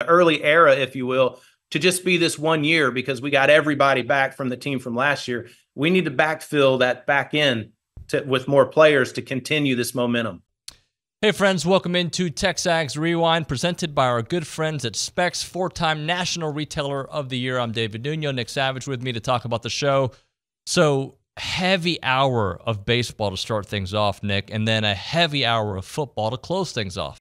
early era, if you will, to just be this 1 year because we got everybody back from the team from last year. We need to backfill that back end with more players to continue this momentum. Hey friends, welcome into TexAgs Rewind, presented by our good friends at Specs, 4-time National Retailer of the Year. I'm David Nuno, Nick Savage with me to talk about the show. So, heavy hour of baseball to start things off, Nick, and then a heavy hour of football to close things off.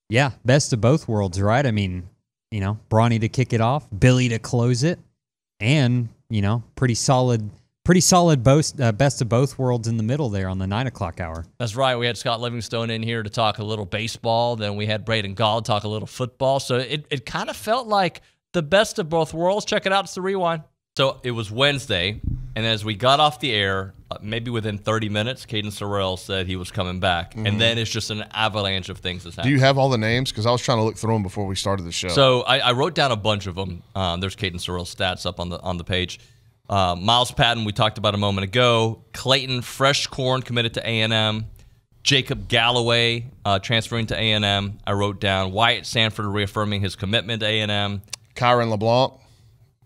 Yeah, best of both worlds, right? I mean, Bronny to kick it off, Billy to close it, and, pretty solid best of both worlds in the middle there on the 9 o'clock hour. That's right. We had Scott Livingstone in here to talk a little baseball. Then we had Braden Gall talk a little football. So it kind of felt like the best of both worlds. Check it out. It's the Rewind. So it was Wednesday, and as we got off the air, maybe within 30 minutes, Caden Sorrell said he was coming back. Mm-hmm. And then it's just an avalanche of things that's happening. Do you have all the names? Because I was trying to look through them before we started the show. So I wrote down a bunch of them. There's Caden Sorrell's stats up on the page. Miles Patton, we talked about a moment ago. Clayton Fresh Corn committed to A&M. Jacob Galloway transferring to A&M. I wrote down Wyatt Sanford reaffirming his commitment to A&M. Kyron LeBlanc,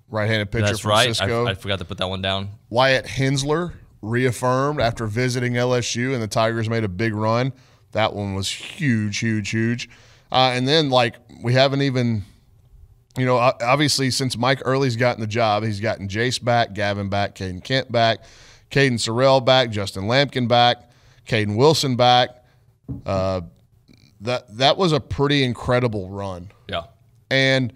right-handed pitcher from Cisco. I forgot to put that one down. Wyatt Hensler reaffirmed after visiting LSU, and the Tigers made a big run. That one was huge. And then, we haven't even – obviously, since Mike Early's gotten the job, he's gotten Jace back, Gavin back, Caden Kent back, Caden Sorrell back, Justin Lampkin back, Caden Wilson back. That was a pretty incredible run. Yeah. And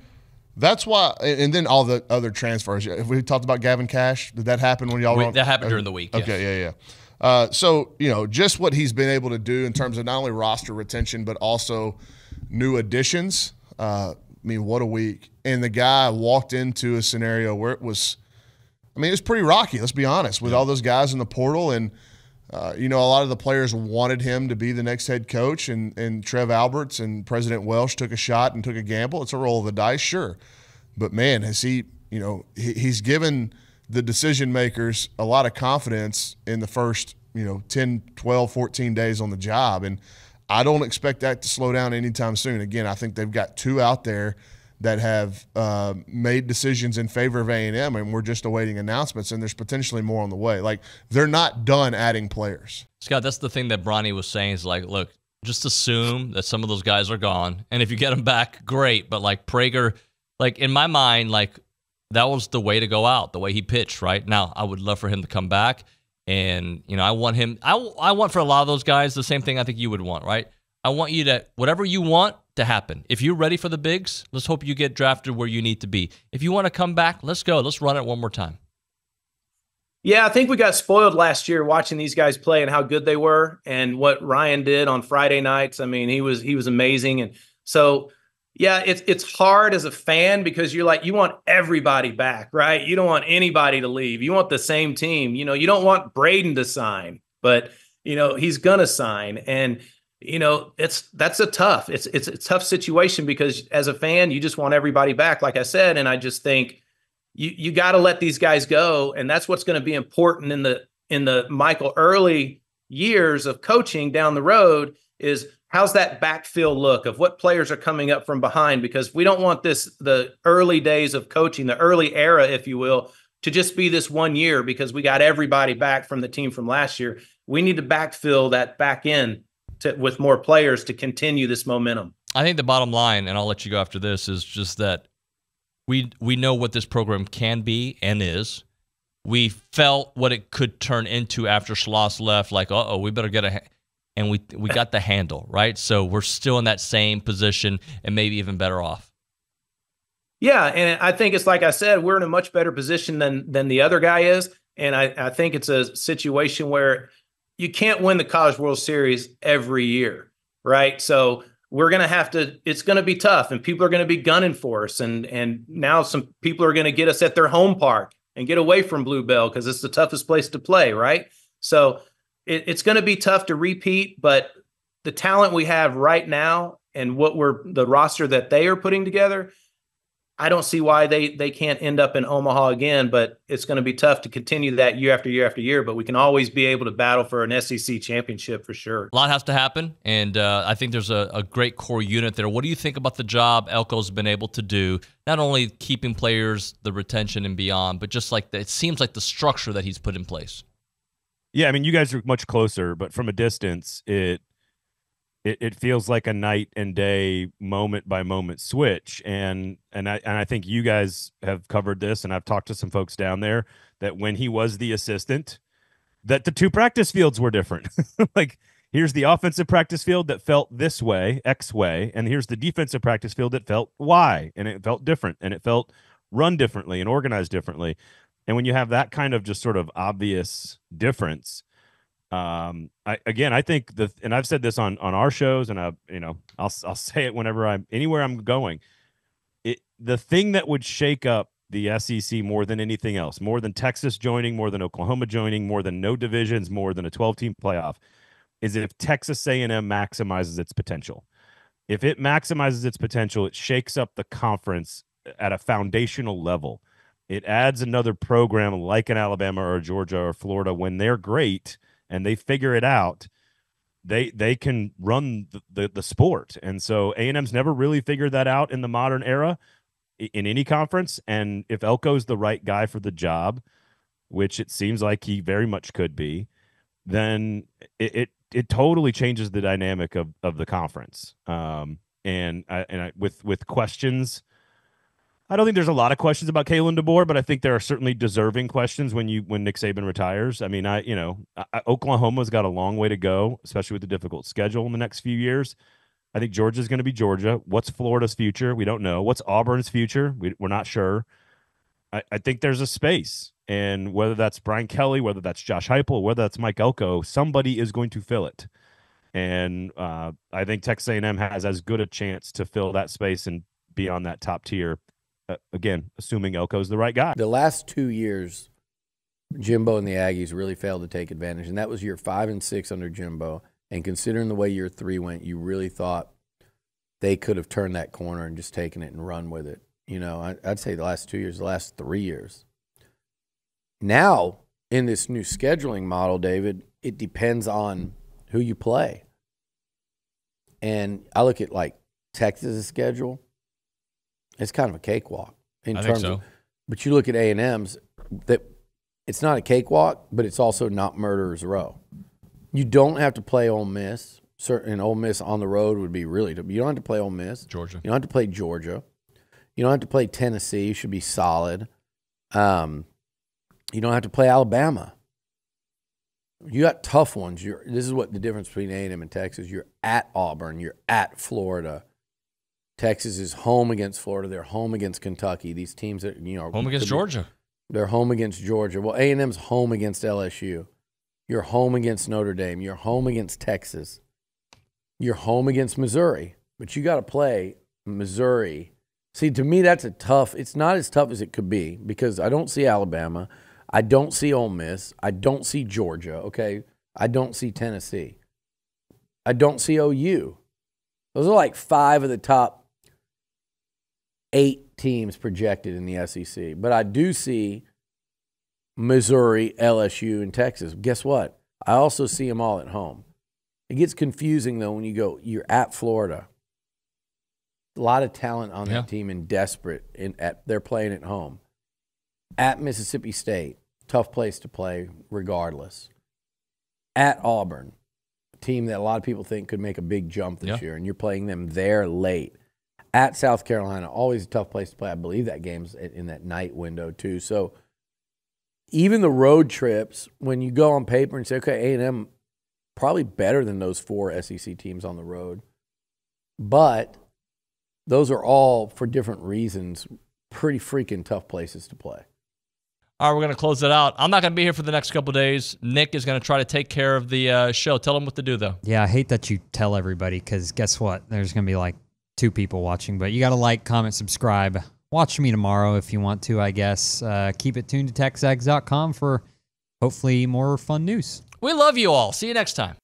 that's why – and then all the other transfers. Have we talked about Gavin Cash? Did that happen when y'all were on? That happened during the week, Okay, yes. Yeah. So, just what he's been able to do in terms of not only roster retention but also new additions. What a week. And the guy walked into a scenario where it was pretty rocky, let's be honest, with all those guys in the portal. And, a lot of the players wanted him to be the next head coach. And Trev Alberts and President Welsh took a shot and took a gamble. It's a roll of the dice, sure. But, man, has he, he's given the decision makers a lot of confidence in the first, 10, 12, 14 days on the job. And I don't expect that to slow down anytime soon. Again, I think they've got two out there that have made decisions in favor of A&M, and we're just awaiting announcements, and there's potentially more on the way. They're not done adding players. Scott, that's the thing that Bronny was saying is look, just assume that some of those guys are gone, and if you get them back, great. But Prager, in my mind, that was the way to go out, the way he pitched, right? Now, I would love for him to come back. And, I want him – I want for a lot of those guys the same thing I think you would want, right? I want you to – whatever you want to happen. If you're ready for the bigs, let's hope you get drafted where you need to be. If you want to come back, let's go. Let's run it one more time. Yeah, I think we got spoiled last year watching these guys play and how good they were and what Ryan did on Friday nights. He was amazing. And so – yeah, it's hard as a fan because you want everybody back, right? You don't want anybody to leave. You want the same team. You don't want Braden to sign, but he's gonna sign, and that's a tough situation because as a fan, you just want everybody back, like I said, and I just think you got to let these guys go, and that's what's going to be important in the Michael Early years of coaching down the road is. How's that backfill look of what players are coming up from behind? Because we don't want the early days of coaching, the early era, if you will, to just be this 1 year because we got everybody back from the team from last year. We need to backfill that back end with more players to continue this momentum. I think the bottom line, and I'll let you go after this, is just that we know what this program can be and is. We felt what it could turn into after Schloss left, we better get and we got the handle, right? So we're still in that same position and maybe even better off. Yeah, and I think it's like I said, we're in a much better position than the other guy is. And I think it's a situation where you can't win the College World Series every year, right? So we're going to have to – it's going to be tough, and people are going to be gunning for us. And now some people are going to get us at their home park and get away from Blue Bell because it's the toughest place to play, right? So – it's going to be tough to repeat, but the talent we have right now and the roster that they are putting together, I don't see why they can't end up in Omaha again, but it's going to be tough to continue that year after year after year. But we can always be able to battle for an SEC championship for sure. A lot has to happen, and I think there's a great core unit there. What do you think about the job Elko's been able to do, not only keeping players, the retention and beyond, but just like it seems like the structure that he's put in place? Yeah, I mean, you guys are much closer, but from a distance, it feels like a night and day, moment by moment switch. And I think you guys have covered this, and I've talked to some folks down there that when he was the assistant, that the two practice fields were different. Like, here's the offensive practice field that felt this way, X way, and here's the defensive practice field that felt Y, and it felt different, and it felt run differently and organized differently. And when you have that kind of just sort of obvious difference, I think and I've said this on our shows, and I'll say it whenever anywhere I'm going. The thing that would shake up the SEC more than anything else, more than Texas joining, more than Oklahoma joining, more than no divisions, more than a 12-team playoff, is if Texas A&M maximizes its potential. If it maximizes its potential, it shakes up the conference at a foundational level. It adds another program like an Alabama or Georgia or Florida when they're great and they figure it out. They can run the sport. And so A&M's never really figured that out in the modern era in any conference. And if Elko's the right guy for the job, which it seems like he very much could be, then it totally changes the dynamic of the conference. With questions, I don't think there's a lot of questions about Kalen DeBoer, but I think there are certainly deserving questions when Nick Saban retires. I mean, Oklahoma's got a long way to go, especially with the difficult schedule in the next few years. I think Georgia's going to be Georgia. What's Florida's future? We don't know. What's Auburn's future? We're not sure. I think there's a space, and whether that's Brian Kelly, whether that's Josh Heupel, whether that's Mike Elko, somebody is going to fill it. And I think Texas A&M has as good a chance to fill that space and be on that top tier. Again, assuming Elko's the right guy. The last 2 years, Jimbo and the Aggies really failed to take advantage, and that was year 5 and 6 under Jimbo. And considering the way year 3 went, you really thought they could have turned that corner and just taken it and run with it. You know, I'd say the last 2 years, the last 3 years. Now, in this new scheduling model, David, it depends on who you play. And I look at, like, Texas' schedule. It's kind of a cakewalk in terms of, but you look at A&M's, that it's not a cakewalk, but it's also not murderer's row. You don't have to play Ole Miss. And Ole Miss on the road would be really. You don't have to play Ole Miss. Georgia. You don't have to play Georgia. You don't have to play Tennessee. You should be solid. You don't have to play Alabama. You got tough ones. This is what the difference between A&M and Texas. You're at Auburn. You're at Florida. Texas is home against Florida. They're home against Kentucky. These teams that home against Georgia. They're home against Georgia. Well, A&M's home against LSU. You're home against Notre Dame. You're home against Texas. You're home against Missouri. But you got to play Missouri. See, to me, that's it's not as tough as it could be because I don't see Alabama. I don't see Ole Miss. I don't see Georgia, okay? I don't see Tennessee. I don't see OU. Those are like 5 of the top 8 teams projected in the SEC. But I do see Missouri, LSU, and Texas. Guess what? I also see them all at home. It gets confusing, though, when you're at Florida. A lot of talent on that team and desperate. They're playing at home. At Mississippi State, tough place to play regardless. At Auburn, a team that a lot of people think could make a big jump this year, and you're playing them there late. At South Carolina, always a tough place to play. I believe that game's in that night window too. So even the road trips, when you go on paper and say, okay, A&M probably better than those 4 SEC teams on the road, but those are all, for different reasons, pretty freaking tough places to play. All right, we're going to close it out. I'm not going to be here for the next couple of days. Nick is going to try to take care of the show. Tell him what to do, though. Yeah, I hate that you tell everybody because guess what? There's going to be like 2 people watching, but you got to like, comment, subscribe. Watch me tomorrow if you want to, I guess. Keep it tuned to TexAgs.com for hopefully more fun news. We love you all. See you next time.